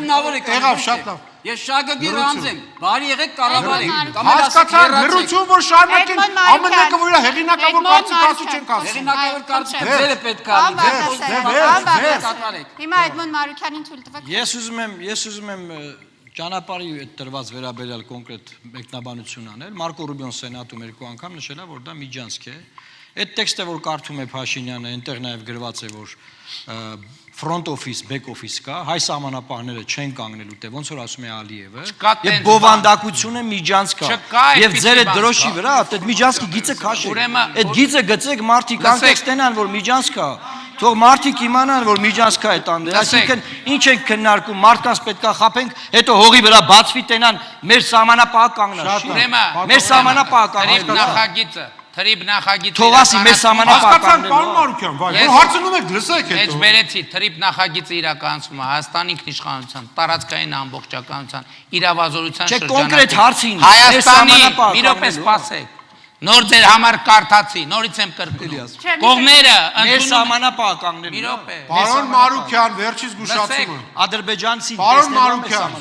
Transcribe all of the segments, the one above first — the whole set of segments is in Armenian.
հիմնավոր եք Եղավ, շատ լավ։ Ես Շագագի Ռամզ եմ, բարի եղեք կառավար եք։ Հասկացա, լրություն, որ շարունակեն, ամենակը որ հեղինակավոր կարծիք ասու չենք ասում։ Հեղինակավոր կարծիքը ձերը պետք է Հիմա Էդմոն Մարուքյանին թույլ տվեք։ Ես ուզում եմ ճանապարհի այդ տրված վերաբերյալ կոնկրետ մեկնաբանություն անել։ Մարկո Ռուբիոն սենատում երկու անգամ նշել է, որ դա միջանցք է։ Այդ տեքստը, որ կարդում է Փաշինյանը, այնտեղ նաև գրված է, որ front office, back office կա, հայ սահմանապահները չեն կանգնելու, թե ոնց որ ասում է Ալիևը, եւ բովանդակությունը միջանցք կա։ Եվ ձեր այդ դրոշի վրա, այդ միջանցքի գիծը քաշեք։ Այդ գիծը գցեք, մարդիկ անկեք ստենան, որ միջանցք կա։ Թող մարդիկ իմանան, որ միջանցք կա այդ անդր։ Այսինքն ինչ ենք քննարկում, մարդկանց պետքա խափենք, հետո հողի վրա բացվի տենան, մեր սահմանապահը կանգնա։ Մեր սահմանապահը կանգնա։ Թրիբ նախագիծը Թողասի մեր սահմանապահը Պարոն Մարուքյան, վայ, որ հարցնում եք, լսեք հետո։ Էջ բերեցի, թրիբ նախագիծը իրականացվում է Հայաստանի ինքնիշխանության, տարածքային ամբողջականության, իրավազորության շրջանակում։ Չէ, կոնկրետ հարցին։ Հայաստանի մի րոպե սպասեք։ Նոր ձեր համար կարդացի, նորից եմ կրկնում։ Կողմերը մեր սահմանապահը կանգնելու։ Մի րոպե։ Պարոն Մարուքյան, վերջից զգուշացումը։ Ադրբեջանցի Պարոն Մարուքյան,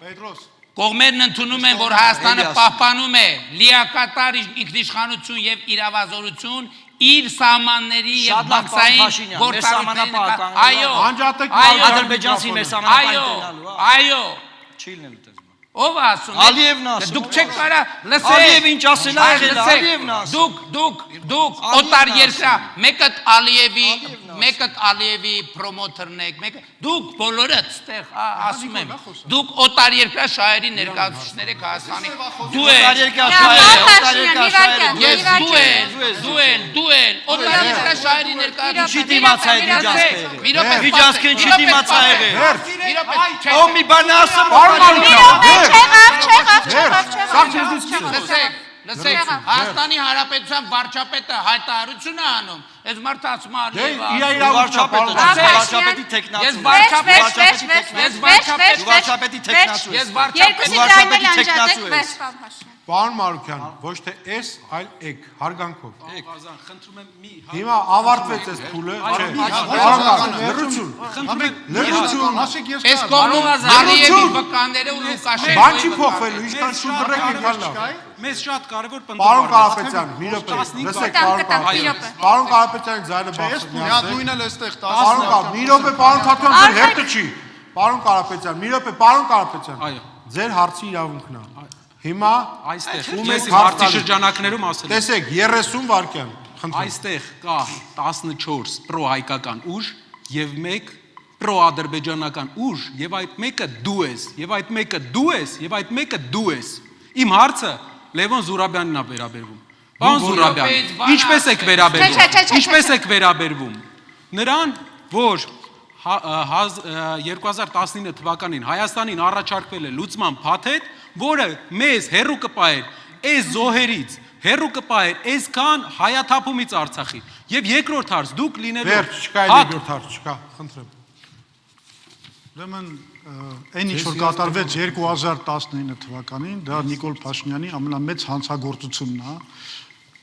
Պետրոս Կողմերն ընդունում են, որ Հայաստանը պահպանում է լիակատար ինքնիշխանություն եւ իրավազորություն իր սահմանների եւ բացային գործառույթների։ Այո, Ադրբեջանցի մեր սահմանապահին տենալու։ Այո։ Չի լինելու դες։ Ով ասում է։ Ալիևն ասում։ Դուք չեք կարա լսեք։ Ալիև ինչ ասել է եղել, Ալիևն ասում։ Դուք օտար երկրա, մեկը Ալիևի պրոմոտերն եք, մեկը դուք բոլորը այդտեղ ասում եմ։ Դուք օտար երկրա շահերի ներկայացուցիչներ եք Հայաստանի։ Դու ես օտար երկրա շահերի ներկայացուցիչ։ Միջանցքին չի դիմացա եղել։ Ո մի բան ասում։ Լսեք, Հայաստանի Հանրապետության վարչապետը հայտարարություն է անում, այս մարդը ասում է Ալիևը։ Վարչապետի տեխնացու ես։ Պարոն Մարուքյան, ոչ թե էս, այլ եք, հարգանքով։ Հիմա ավարտվեց այս փուլը, չէ։ Լրություն։ Այս կողմում Ալիևի վկանները ու Լուկաշենկոյի Բան չի փոխվելու, ինչքան շուտ դրեք եկալ լավ։ Մեզ շատ կարևոր Պարոն Կարապետյան, մի րոպե, լսեք Պարոն Կարապետյանի ձայնը բացեք։ Միած նույնն էլ էստեղ 10։ Մի րոպե, պարոն Թաթյան, ձեր հերթը չի։ Պարոն Կարապետյան, մի րոպե, պարոն Կարապետյան։ Ձեր հարցի իրավունքն է։ Հիմա այստեղ մեզ հարցի շրջանակներում ասել։ Տեսեք, 30 վայրկյան, խնդրում։ Այստեղ կա 14 պրո-հայկական ուժ եւ 1 պրո-ադրբեջանական ուժ եւ այդ մեկը դու ես, եւ այդ մեկը դու ես, եւ այդ մեկը դու ես։ Իմ հարցը Լևոն Զուրաբյանին է վերաբերվում։ Պարոն Զուրաբյան, ինչպես եք վերաբերվում։ Ինչպես եք վերաբերվում նրան, որ 2019 թվականին Հայաստանին առաջարկվել է լուծման փաթեթ, որը մեզ հերու կպահեր այս զոհերից, հերու կպահեր այսքան հայաթափումից Արցախի։ Եվ երկրորդ հարց, դուք լինելով Վերջ, չկա երկրորդ հարց, չկա, խնդրեմ։ Ուրեմն այն ինչ որ կատարվեց 2019 թվականին, դա Նիկոլ Փաշինյանի ամենամեծ հանցագործությունն է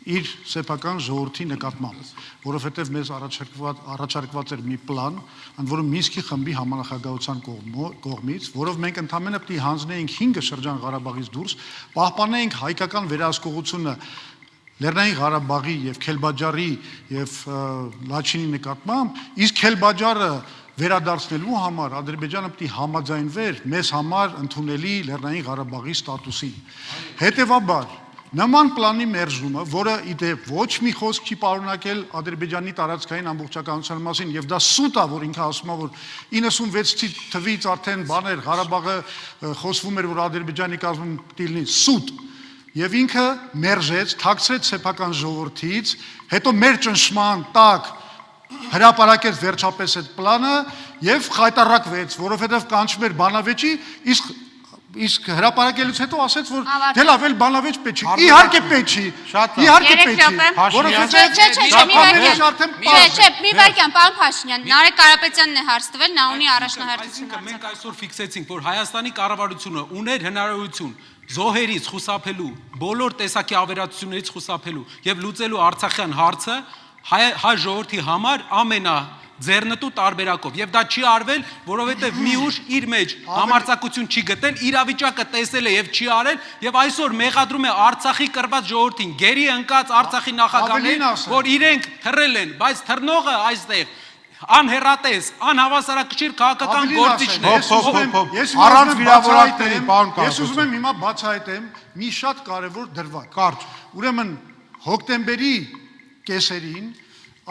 իր սեփական ժողովրդի նկատմամբ, որովհետև մեզ առաջարկված էր մի պլան, ընդ որում Մինսկի խմբի համանախագահության կողմից, որով մենք ընդամենը պիտի հանձնեինք 5 շրջան Ղարաբաղից դուրս, պահպանեինք հայկական վերահսկողությունը Լեռնային Ղարաբաղի եւ Քելբաջարի եւ Լաչինի նկատմամբ, իսկ Քելբաջարը վերադարձնելու համար Ադրբեջանը պիտի համաձայնվեր մեզ համար ընդունելի Լեռնային Ղարաբաղի ստատուսին։ Հետևաբար նման պլանի մերժումը, որը իդեպ ոչ մի խոսք չի պարունակել Ադրբեջանի տարածքային ամբողջականության մասին, եւ դա սուտ է, որ ինքը ասում է, որ 96 թվից արդեն բաներ Ղարաբաղը խոսվում էր, որ Ադրբեջանի կազմում պիտի լինի սուտ, եւ ինքը մերժեց, թաքցրեց սեփական ժողովրդից, հետո մեր ճնշման տակ հրապարակեց վերջապես այդ պլանը եւ խայտարակվեց, որովհետեւ կանչում էր բանավեճի, իսկ հրապարակելուց հետո ասեց, որ դե լավ էլ բանավեճ պետք չի։ Իհարկե պետք չի։ Իհարկե պետք չի։ Չէ, մի վարքյան, պարոն Փաշինյան, Նարեկ Կարապետյանն է հարց տվել, նա ունի առաջնահերթություն։ Մենք այսօր ֆիքսեցինք, որ Հայաստանի կառավարությունը ուներ հնարավորություն զոհերից խուսափելու, բոլոր տեսակի ավերածություններից խուսափելու եւ լուծելու Արցախյան հարցը, հայ ժողովրդի համար ամենա ձեռնտու տարբերակով եւ դա չի արվել, որովհետեւ մի ուժ իր մեջ համարձակություն չի գտել, իրավիճակը տեսել է եւ չի արել եւ այսօր մեղադրում է Արցախի կռված ժողովրդին, գերի ընկած Արցախի նախագահներին, որ իրենք թռել են, բայց թռնողը այստեղ անհերատես, անհավասարակշիռ քաղաքական գործիչներ։ Առանց վիրավորանքների, պարոն Կարապետյան։ Ես ուզում եմ հիմա բացահայտեմ մի շատ կարևոր դրվագ։ Կարճ։ Ուրեմն հոկտեմբերի կեսերին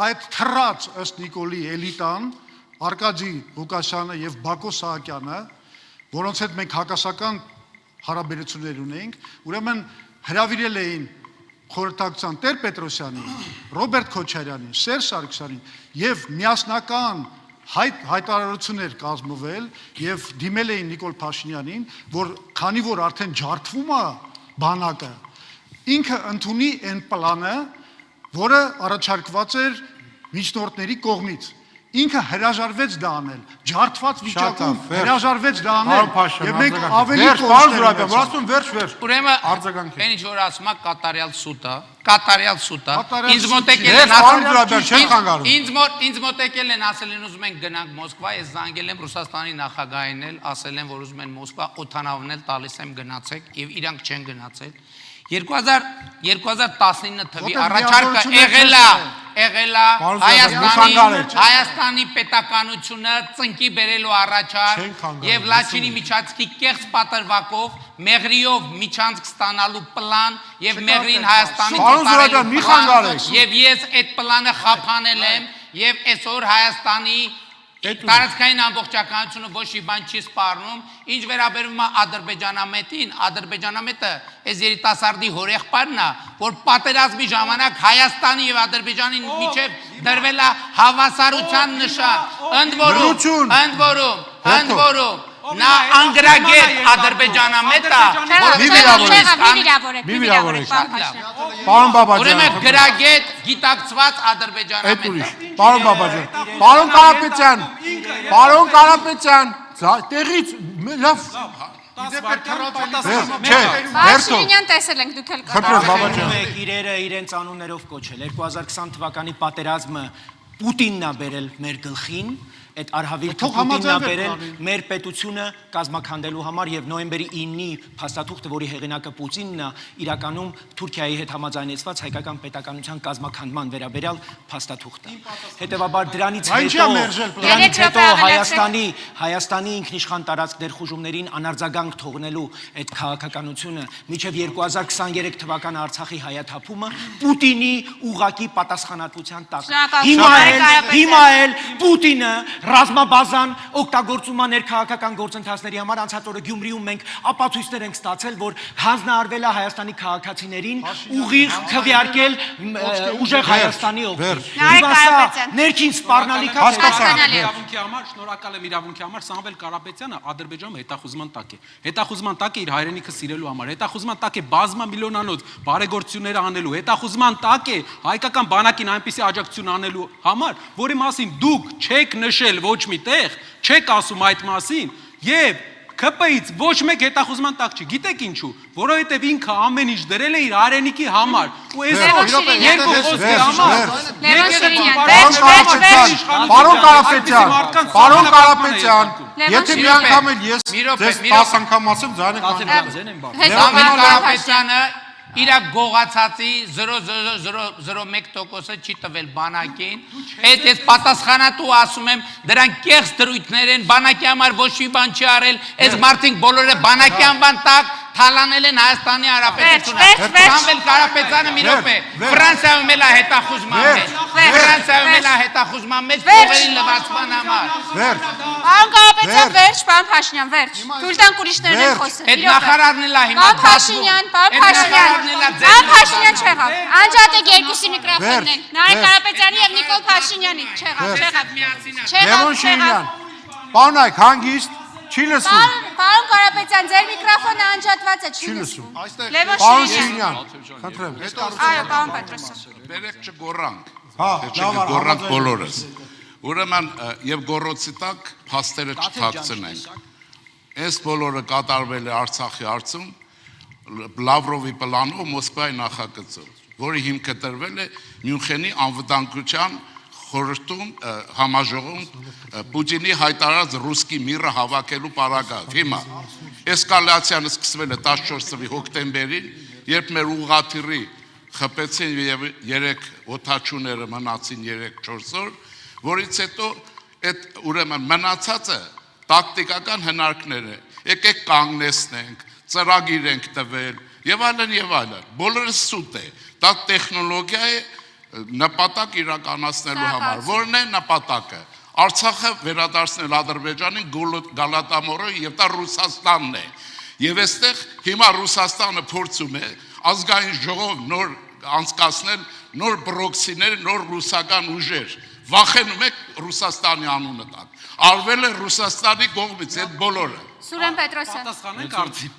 այդ թռած ըստ Նիկոլի էլիտան Արկադի Ղուկասյանը եւ Բակո Սահակյանը, որոնց հետ մենք հակասական հարաբերություններ ունենք, ուրեմն հրավիրել էին խորհրդակցության Տեր Պետրոսյանին, Ռոբերտ Քոչարյանին, Սերժ Սարգսյանին եւ միասնական հայտարարություններ կազմվել եւ դիմել էին Նիկոլ Փաշինյանին, որ քանի որ արդեն ջարդվում է բանակը, ինքը ընդունի այն պլանը, որը առաջարկված էր միջնորդների կողմից։ Ինքը հրաժարվեց դա անել, ջարդված վիճակում հրաժարվեց դա անել եւ մենք ավելի վերջ։ Ուրեմն այն ինչ որ ասում է կատարյալ սուտը, ինձ մոտեկել են ասել են ուզում են գնանք Մոսկվա, ես զանգել եմ Ռուսաստանի նախագահին էլ, ասել են որ ուզում են Մոսկվա օթանավն էլ տալիս եմ գնացեք եւ իրանք չեն գնացել։ 2019 թվի առաջարկը եղել է Հայաստանի պետականությունը ծնկի բերելու առաջարկ եւ Լաչինի միջանցքի կեղծ պատրվակով Մեղրիով միջանցք ստանալու պլան եւ Մեղրին Հայաստանի ծառայելու եւ ես այդ պլանը խափանել եմ եւ այսօր Հայաստանի տարածքային ամբողջականությունը ոչ մի բան չի սպառնում, ինչ վերաբերում է Ադրբեջանամետին, Ադրբեջանամետը այս երիտասարդի հորեղբայրն է, որ պատերազմի ժամանակ Հայաստանի եւ Ադրբեջանի միջեւ դրվել է հավասարության նշան, ընդ որում նա անգրագետ Ադրբեջանամետը, մի վիրավորեք, պարոն Բաբաջան, ուրեմն գրագետ գիտակցված Ադրբեջանամետը։ Պարոն Բաբաջան, պարոն Կարապետյան, տեղից լավ Փաշինյան տեսել ենք դուք էլ Բաբաջան իրերը իրենց անուններով կոչել 2020 թվականի պատերազմը Պուտինն է բերել մեր գլխին այդ արհավիրք Պուտինն է բերել մեր պետությունը կազմակերպելու համար եւ նոյեմբերի 9-ի փաստաթուղթը, որի հեղինակը Պուտինն է, իրականում Թուրքիայի հետ համաձայնեցված հայկական պետականության կազմակերպման վերաբերյալ փաստաթուղթ է։ Հետևաբար դրանից հետո Հայաստանի ինքնիշխան տարածք ներխուժումներին անարձագանք թողնելու այդ քաղաքականությունը մինչև 2023 թվականի Արցախի հայաթափումը Պուտինի ուղակի պատասխանատվության տակ։ Հիմա էլ Պուտինը ռազմաբազան օգտագործում է ներքաղաքական գործընթացների համար անցած օրը Գյումրիում մենք ապացույցներ ենք ստացել, որ հանձնարարվել է Հայաստանի քաղաքացիներին ուղիղ քվեարկել ուժեղ Հայաստանի օգտին։ Ներքին սպառնալիքա իրավունքի համար, շնորհակալ եմ իրավունքի համար, Սամվել Կարապետյանը Ադրբեջանում հետախուզման տակ է։ Հետախուզման տակ է իր հայրենիքը սիրելու համար, հետախուզման տակ է բազմամիլիոնանոց բարեգործություններ անելու, հետախուզման տակ է հայկական բանակին այնպիսի աջակցություն անելու համար, որի մասին դուք չեք նշել ոչ մի տեղ, չեք ասում այդ մասին եւ ԿՊ-ից ոչ մեկ հետախուզման տակ չի։ Գիտեք ինչու, որովհետեւ ինքը ամեն ինչ դրել է իր հայրենիքի համար։ Ու այսօր երկու խոսքի համար Պարոն Կարապետյան, եթե մի անգամ էլ ես ձեզ 10 անգամ ասեմ, ձայնեք Կարապետյանը իր գողացածի 0.001%-ը չի տվել բանակին, այդ պատասխանատու ասում եմ, դրանք կեղծ դրույթներ են, բանակի համար ոչ մի բան չի արել, այս մարդիկ բոլորը բանակի անվան տակ թալանել են Հայաստանի Հանրապետությունը։ Սամվել Կարապետյանը մի րոպե, Ֆրանսիայում էլ է հետախուզման մեջ, փողերի լվացման համար։ Պարոն Կարապետյան, վերջ, պարոն Փաշինյան, վերջ։ Թույլ տանք ուրիշներն են խոսել։ Այդ նախարարն էլ է հիմա Պարոն Փաշինյան չեղավ։ Անջատեք երկուսի միկրոֆոններն։ Նարեկ Կարապետյանի եւ Նիկոլ Փաշինյանի չեղավ։ Պարոն Այք, հանգիստ չի լսում։ Պարոն Կարապետյան, ձեր միկրոֆոնը անջատված է, չի լսում։ Պարոն Շիրյան, խնդրեմ։ Այո, պարոն Պետրոսյան։ Բերեք չգոռանք։ Հա, չգոռանք բոլորս։ Ուրեմն եւ գոռոցի տակ փաստերը չթաքցնենք։ Այս բոլորը կատարվել է Արցախի հարցում Լավրովի պլանով Մոսկվայի նախագծով։ որի հիմքը դրվել է Մյունխենի անվտանգության խորհրդում համաժողովում Պուտինի հայտարարած ռուսկի միրը հավաքելու պարագայով։ Հիմա էսկալացիան սկսվել է 14 թվականի հոկտեմբերին, երբ մեր ուղղաթիռի խփեցին եւ 3 օդաչուները մնացին 3-4 օր, որից հետո այդ ուրեմն մնացածը տակտիկական հնարքներ է։ Եկեք կանգնեցնենք, ծրագիր ենք տվել եւ այլն եւ այլն։ Բոլորը սուտ է։ Դա տեխնոլոգիա է նպատակ իրականացնելու համար։ Որն է նպատակը։ Արցախը վերադարձնել Ադրբեջանին գալատամորով եւ դա Ռուսաստանն է։ Եվ այստեղ հիմա Ռուսաստանը փորձում է ազգային ժողով նոր անցկացնել նոր բրոքսիներ, նոր ռուսական ուժեր։ Վախենում եք Ռուսաստանի անունը տակ։ Արվել է Ռուսաստանի կողմից այդ բոլորը։ Սուրեն Պետրոսյան։ Պատասխանենք արդի։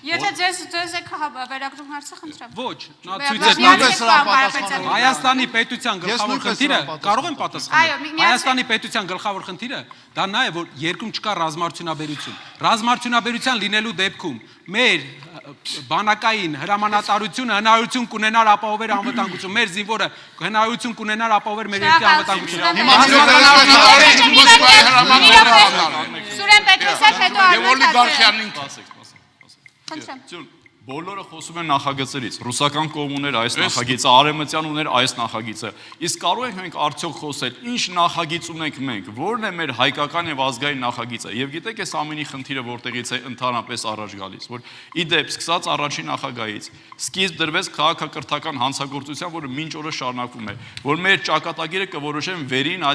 Եթե ձեզ եք վերագրում հարցը խնդրեմ։ Ոչ, նա ցույց է տալիս Հայաստանի պետության գլխավոր խնդիրը, կարող եմ պատասխանել։ Հայաստանի պետության գլխավոր խնդիրը դա նա է, որ երկրում չկա ռազմարտունաբերություն։ Ռազմարտունաբերության լինելու դեպքում մեր բանակային հրամանատարությունը հնարավորություն կունենար ապահովել անվտանգություն, մեր զինվորը հնարավորություն կունենար ապահովել մեր երկրի անվտանգությունը։ Սուրեն Պետրոսյան, հետո Արմեն Բոլորը խոսում են նախագծերից, ռուսական կողմ ուներ այս նախագիծը, արևմտյան ուներ այս նախագիծը, իսկ կարող ենք մենք արդյոք խոսել, ինչ նախագիծ ունենք մենք, որն է մեր հայկական եւ ազգային նախագիծը, եւ գիտեք այս ամենի խնդիրը որտեղից է ընդհանրապես առաջ գալիս, որ իդեպ սկսած առաջին նախագահից սկիզբ դրվեց քաղաքակրթական հանցագործության, որը մինչ օրս շարունակվում է, որ մեր ճակատագիրը կորոշեն վերին